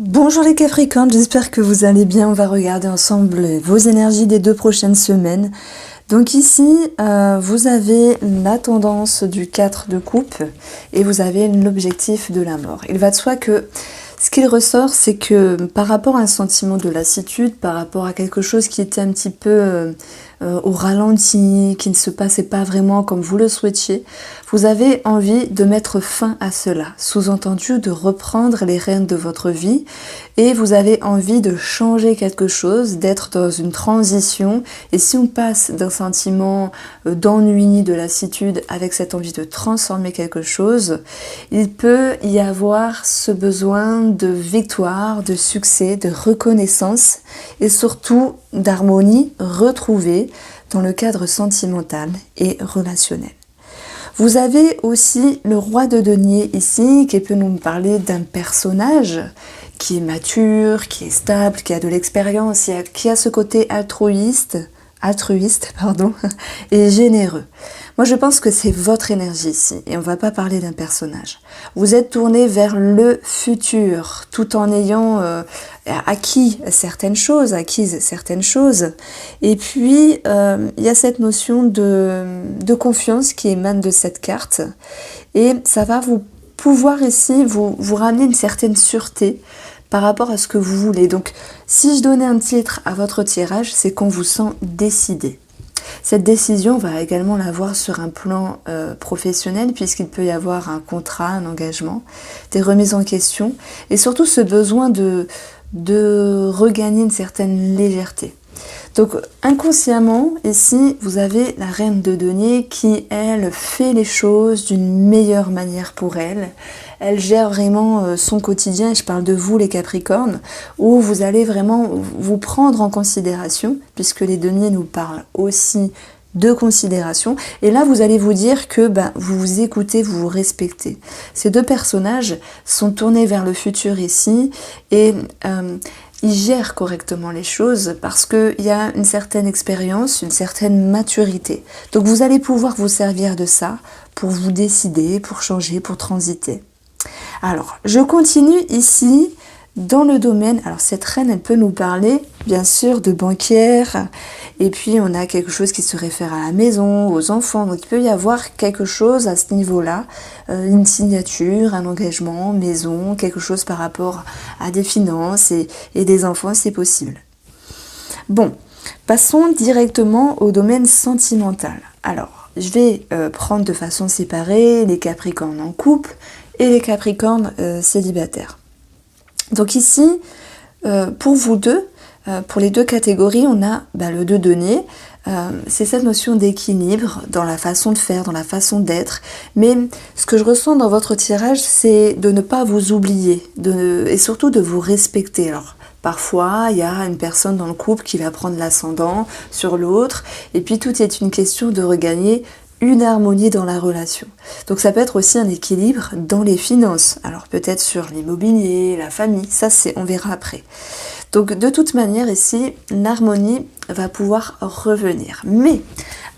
Bonjour les Capricornes, j'espère que vous allez bien. On va regarder ensemble vos énergies des 2 prochaines semaines. Donc ici, vous avez la tendance du 4 de coupe et vous avez l'objectif de la mort. Il va de soi que ce qu'il ressort, c'est que par rapport à un sentiment de lassitude, par rapport à quelque chose qui était un petit peu au ralenti, qui ne se passait pas vraiment comme vous le souhaitiez, vous avez envie de mettre fin à cela, sous-entendu de reprendre les rênes de votre vie et vous avez envie de changer quelque chose, d'être dans une transition. Et si on passe d'un sentiment d'ennui, de lassitude avec cette envie de transformer quelque chose, il peut y avoir ce besoin de victoire, de succès, de reconnaissance et surtout d'harmonie retrouvée dans le cadre sentimental et relationnel. Vous avez aussi le roi de denier ici qui peut nous parler d'un personnage qui est mature, qui est stable, qui a de l'expérience, qui a ce côté altruiste et généreux. Moi je pense que c'est votre énergie ici et on ne va pas parler d'un personnage. Vous êtes tourné vers le futur tout en ayant acquises certaines choses. Et puis il y a cette notion de confiance qui émane de cette carte et ça va vous pouvoir ici vous ramener une certaine sûreté par rapport à ce que vous voulez. Donc, si je donnais un titre à votre tirage, c'est qu'on vous sent décidé. Cette décision, on va également l'avoir sur un plan professionnel, puisqu'il peut y avoir un contrat, un engagement, des remises en question, et surtout ce besoin de regagner une certaine légèreté. Donc inconsciemment, ici, vous avez la reine de denier qui, elle, fait les choses d'une meilleure manière pour elle. Elle gère vraiment son quotidien, et je parle de vous les Capricornes, où vous allez vraiment vous prendre en considération, puisque les deniers nous parlent aussi de considération. Et là, vous allez vous dire que vous vous écoutez, vous vous respectez. Ces deux personnages sont tournés vers le futur ici, et ils gèrent correctement les choses parce qu'il y a une certaine expérience, une certaine maturité. Donc vous allez pouvoir vous servir de ça pour vous décider, pour changer, pour transiter. Alors, je continue ici dans le domaine. Alors cette reine, elle peut nous parler bien sûr de banquière, et puis on a quelque chose qui se réfère à la maison, aux enfants. Donc il peut y avoir quelque chose à ce niveau-là, une signature, un engagement, maison, quelque chose par rapport à des finances et des enfants, c'est possible. Bon, passons directement au domaine sentimental. Alors, je vais prendre de façon séparée les Capricornes en couple et les Capricornes célibataires. Donc ici, pour vous deux, pour les deux catégories, on a le 2 denier. C'est cette notion d'équilibre dans la façon de faire, dans la façon d'être. Mais ce que je ressens dans votre tirage, c'est de ne pas vous oublier et surtout de vous respecter. Alors, parfois, il y a une personne dans le couple qui va prendre l'ascendant sur l'autre. Et puis, tout est une question de regagner une harmonie dans la relation. Donc ça peut être aussi un équilibre dans les finances. Alors peut-être sur l'immobilier, la famille, ça on verra après. Donc de toute manière ici, l'harmonie va pouvoir revenir. Mais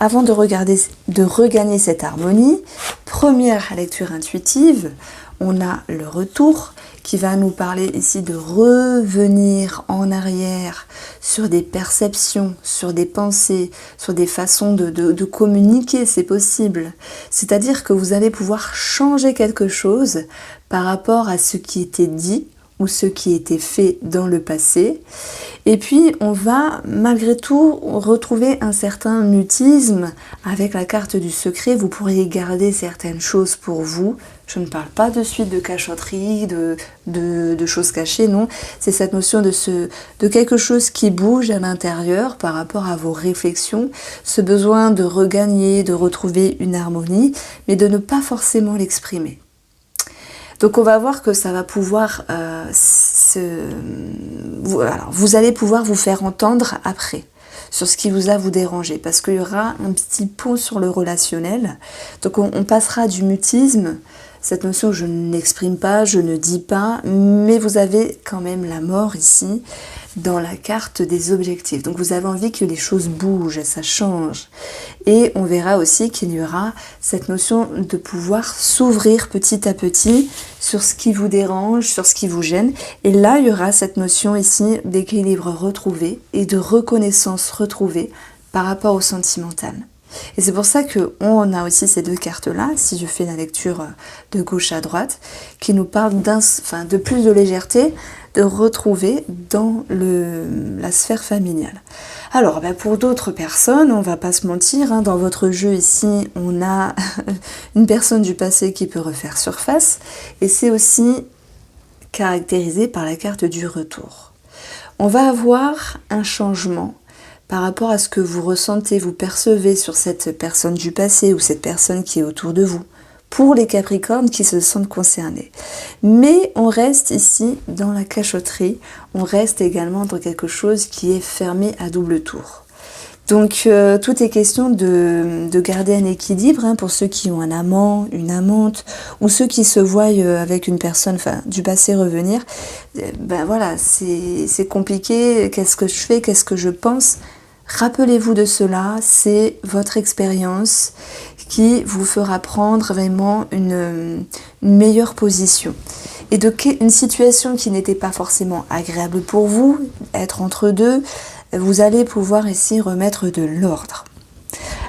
avant de regagner cette harmonie, première lecture intuitive, on a le retour qui va nous parler ici de revenir en arrière sur des perceptions, sur des pensées, sur des façons de communiquer, c'est possible. C'est-à-dire que vous allez pouvoir changer quelque chose par rapport à ce qui était dit ou ce qui était fait dans le passé. Et puis, on va malgré tout retrouver un certain mutisme avec la carte du secret. Vous pourriez garder certaines choses pour vous. Je ne parle pas de suite de cachotterie, de choses cachées, non. C'est cette notion de quelque chose qui bouge à l'intérieur par rapport à vos réflexions, ce besoin de regagner, de retrouver une harmonie, mais de ne pas forcément l'exprimer. Donc on va voir que ça va pouvoir vous allez pouvoir vous faire entendre après sur ce qui vous dérangé, parce qu'il y aura un petit pont sur le relationnel. Donc on passera du mutisme, cette notion je n'exprime pas, je ne dis pas, mais vous avez quand même la mort ici dans la carte des objectifs. Donc vous avez envie que les choses bougent, ça change. Et on verra aussi qu'il y aura cette notion de pouvoir s'ouvrir petit à petit sur ce qui vous dérange, sur ce qui vous gêne. Et là, il y aura cette notion ici d'équilibre retrouvé et de reconnaissance retrouvée par rapport au sentimental. Et c'est pour ça qu'on a aussi ces deux cartes-là, si je fais la lecture de gauche à droite, qui nous parlent de plus de légèreté, de retrouver dans la sphère familiale. Alors, pour d'autres personnes, on va pas se mentir, dans votre jeu ici, on a une personne du passé qui peut refaire surface, et c'est aussi caractérisé par la carte du retour. On va avoir un changement par rapport à ce que vous ressentez, vous percevez sur cette personne du passé ou cette personne qui est autour de vous, pour les Capricornes qui se sentent concernés. Mais on reste ici dans la cachotterie, on reste également dans quelque chose qui est fermé à double tour. Donc tout est question de garder un équilibre pour ceux qui ont un amant, une amante, ou ceux qui se voient avec une personne du passé revenir. Voilà, c'est compliqué, qu'est-ce que je fais, qu'est-ce que je pense ? Rappelez-vous de cela, c'est votre expérience qui vous fera prendre vraiment une meilleure position. Et une situation qui n'était pas forcément agréable pour vous, être entre deux, vous allez pouvoir ici remettre de l'ordre.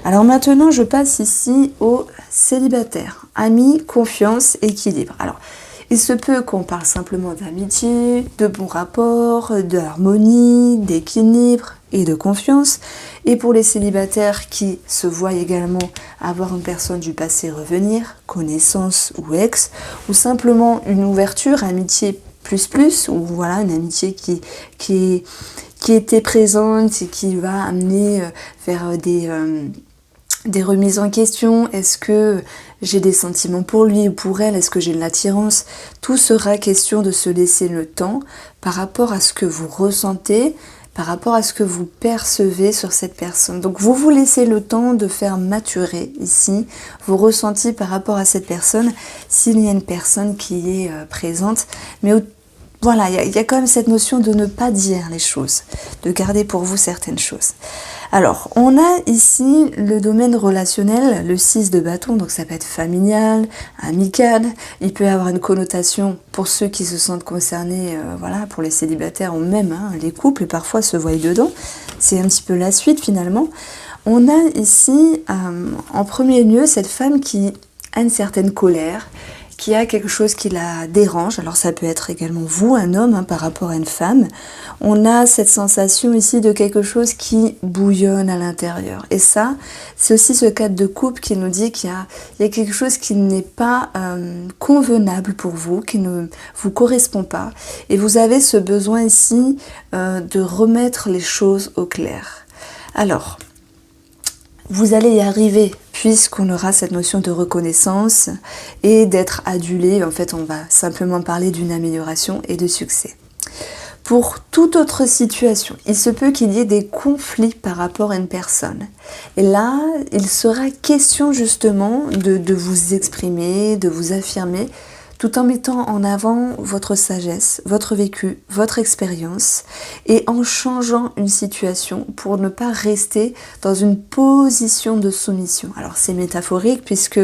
Alors maintenant, je passe ici aux célibataires. Amis, confiance, équilibre. Alors, il se peut qu'on parle simplement d'amitié, de bons rapports, d'harmonie, d'équilibre et de confiance. Et pour les célibataires qui se voient également avoir une personne du passé revenir, connaissance ou ex, ou simplement une ouverture, amitié plus, ou voilà, une amitié qui était présente et qui va amener vers des remises en question. Est-ce que j'ai des sentiments pour lui ou pour elle? Est-ce que j'ai de l'attirance? Tout sera question de se laisser le temps par rapport à ce que vous ressentez, par rapport à ce que vous percevez sur cette personne. Donc vous vous laissez le temps de faire maturer ici vos ressentis par rapport à cette personne, s'il y a une personne qui est présente. Mais voilà, il y a quand même cette notion de ne pas dire les choses, de garder pour vous certaines choses. Alors, on a ici le domaine relationnel, le 6 de bâton, donc ça peut être familial, amical, il peut y avoir une connotation pour ceux qui se sentent concernés, voilà, pour les célibataires ou même les couples, parfois se voient dedans, c'est un petit peu la suite finalement. On a ici, en premier lieu, cette femme qui a une certaine colère, qui a quelque chose qui la dérange, alors ça peut être également vous, un homme, par rapport à une femme. On a cette sensation ici de quelque chose qui bouillonne à l'intérieur. Et ça, c'est aussi ce cadre de couple qui nous dit qu'il y a quelque chose qui n'est pas convenable pour vous, qui ne vous correspond pas. Et vous avez ce besoin ici de remettre les choses au clair. Alors, vous allez y arriver puisqu'on aura cette notion de reconnaissance et d'être adulé. En fait, on va simplement parler d'une amélioration et de succès. Pour toute autre situation, il se peut qu'il y ait des conflits par rapport à une personne. Et là, il sera question justement de vous exprimer, de vous affirmer, tout en mettant en avant votre sagesse, votre vécu, votre expérience, et en changeant une situation pour ne pas rester dans une position de soumission. Alors c'est métaphorique puisque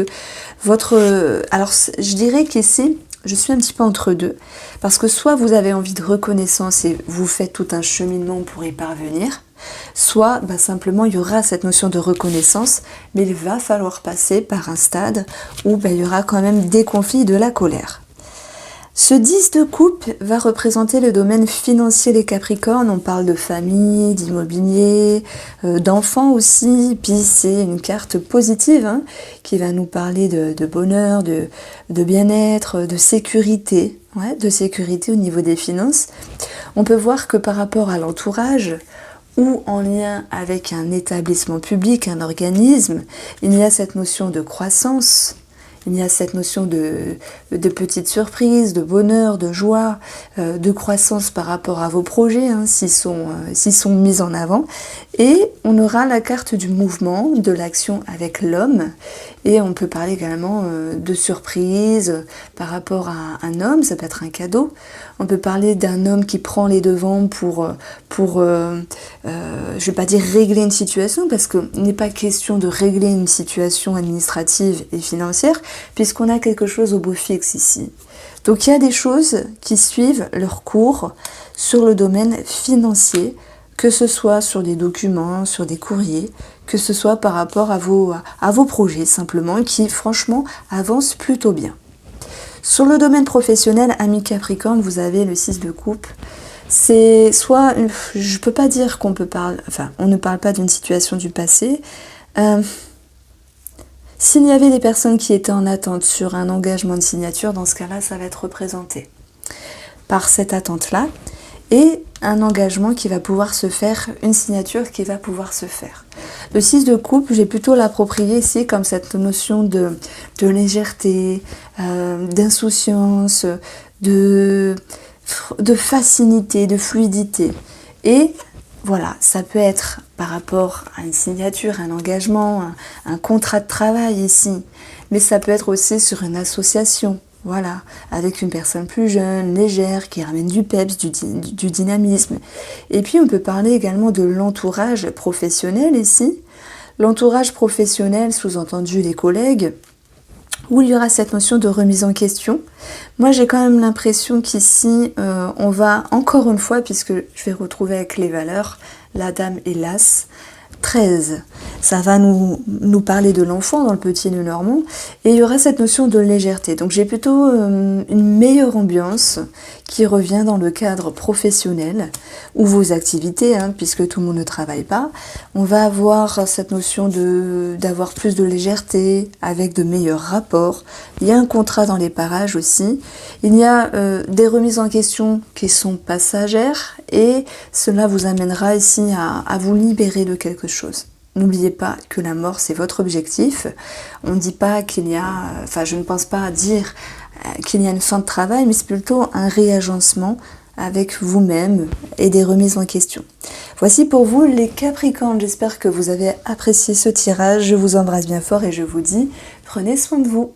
alors je dirais qu'ici, je suis un petit peu entre deux, parce que soit vous avez envie de reconnaissance et vous faites tout un cheminement pour y parvenir, soit simplement il y aura cette notion de reconnaissance, mais il va falloir passer par un stade où il y aura quand même des conflits, de la colère. Ce 10 de coupe va représenter le domaine financier des Capricornes. On parle de famille, d'immobilier, d'enfants aussi. Puis c'est une carte positive qui va nous parler de bonheur, de bien-être, de sécurité. Ouais, de sécurité au niveau des finances. On peut voir que par rapport à l'entourage, ou en lien avec un établissement public, un organisme, il y a cette notion de croissance, Il y a cette notion de petite surprise, de bonheur, de joie, de croissance par rapport à vos projets, hein, s'ils sont mis en avant. Et on aura la carte du mouvement, de l'action avec l'homme. Et on peut parler également de surprise par rapport à un homme, ça peut être un cadeau. On peut parler d'un homme qui prend les devants pour je vais pas dire régler une situation, parce qu'il n'est pas question de régler une situation administrative et financière, puisqu'on a quelque chose au beau fixe ici. Donc il y a des choses qui suivent leur cours sur le domaine financier, que ce soit sur des documents, sur des courriers, que ce soit par rapport à vos projets simplement, qui franchement avancent plutôt bien. Sur le domaine professionnel, ami Capricorne, vous avez le 6 de coupe. C'est soit, je peux pas dire qu'on peut parler, enfin, on ne parle pas d'une situation du passé. S'il y avait des personnes qui étaient en attente sur un engagement de signature, dans ce cas-là, ça va être représenté par cette attente-là, et un engagement qui va pouvoir se faire, une signature qui va pouvoir se faire. Le 6 de coupe, j'ai plutôt l'approprié ici comme cette notion de légèreté, d'insouciance, de facilité, de fluidité. Et voilà, ça peut être par rapport à une signature, un engagement, un contrat de travail ici, mais ça peut être aussi sur une association. Voilà, avec une personne plus jeune, légère, qui ramène du peps, du dynamisme. Et puis on peut parler également de l'entourage professionnel ici. L'entourage professionnel, sous-entendu les collègues, où il y aura cette notion de remise en question. Moi j'ai quand même l'impression qu'ici, on va encore une fois, puisque je vais retrouver avec les valeurs, la dame et l'as, 13. Ça va nous parler de l'enfant dans le petit Lenormand, et il y aura cette notion de légèreté. Donc j'ai plutôt une meilleure ambiance qui revient dans le cadre professionnel ou vos activités, hein, puisque tout le monde ne travaille pas. On va avoir cette notion d'avoir plus de légèreté avec de meilleurs rapports. Il y a un contrat dans les parages aussi. Il y a des remises en question qui sont passagères, et cela vous amènera ici à vous libérer de quelque chose. N'oubliez pas que la mort, c'est votre objectif. On ne dit pas qu'il y a, enfin je ne pense pas à dire qu'il y a une fin de travail, mais c'est plutôt un réagencement avec vous-même et des remises en question. Voici pour vous les Capricornes, j'espère que vous avez apprécié ce tirage. Je vous embrasse bien fort et je vous dis, prenez soin de vous.